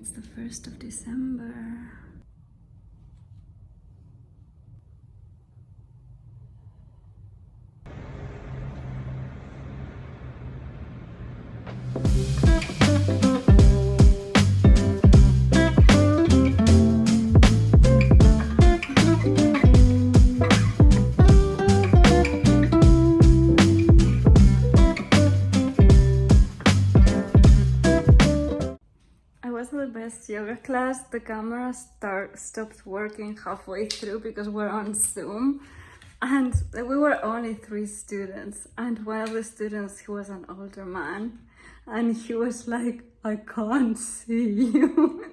It's the 1st of December. The best yoga class. The camera stopped working halfway through because we're on Zoom, and we were only 3 students, and one of the students, he was an older man, and he was like, I can't see you.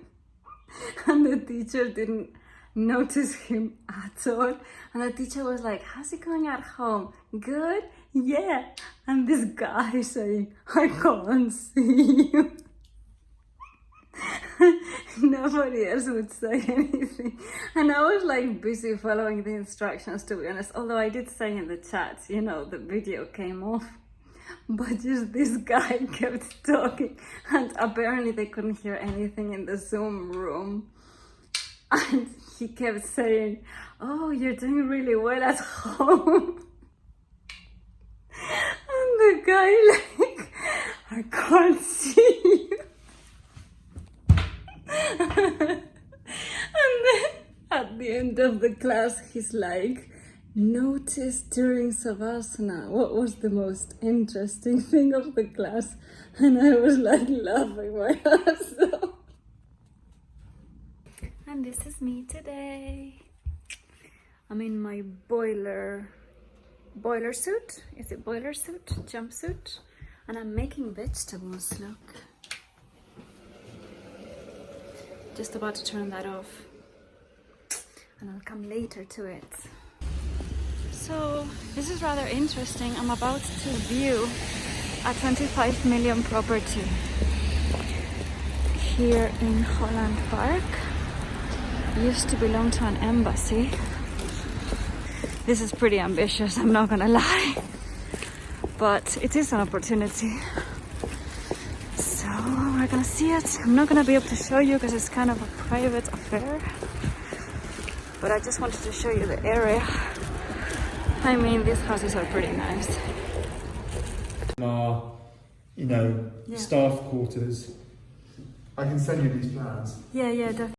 And the teacher didn't notice him at all, and the teacher was like, how's it going at home? Good? Yeah. And this guy saying, I can't see you. Nobody else would say anything, and I was like busy following the instructions, to be honest, although I did say in the chat, you know, the video came off, but just this guy kept talking, and apparently they couldn't hear anything in the Zoom room, and he kept saying, oh, you're doing really well at home. And the guy like, I can't see you. And then at the end of the class, he's like, notice during Savasana what was the most interesting thing of the class. And I was like laughing my ass off. And this is me today. I'm in my boiler suit. Is it boiler suit? Jumpsuit. And I'm making vegetables, look. Just about to turn that off, and I'll come later to it. So this is rather interesting. I'm about to view a 25 million property here in Holland Park. It used to belong to an embassy. This is pretty ambitious, I'm not gonna lie, but it is an opportunity. We're gonna see it. I'm not gonna be able to show you because it's kind of a private affair, but I just wanted to show you the area. I mean, these houses are pretty nice. Our, staff quarters. I can send you these plans. Yeah, definitely.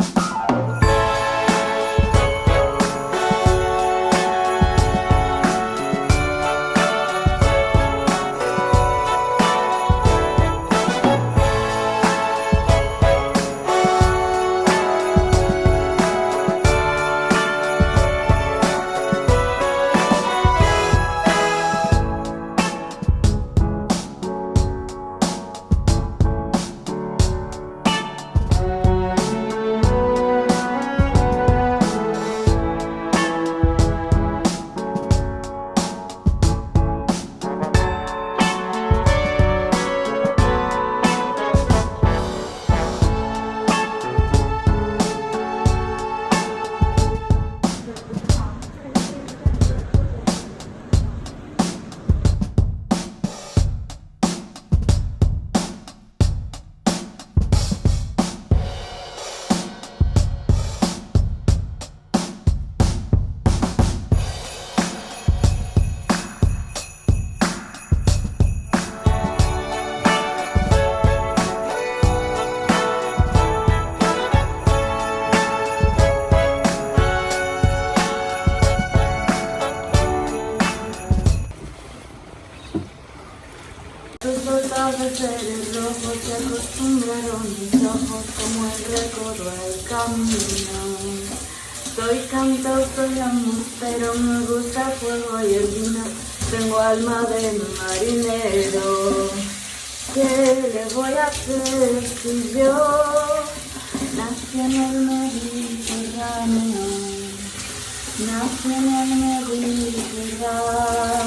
seres rojos se acostumbraron mis ojos como el recodo al camino. Soy cantautor amor, pero me gusta el fuego y el vino. Tengo alma de marinero. ¿Qué le voy a hacer si yo nací en el Mediterráneo? Nací en el Mediterráneo.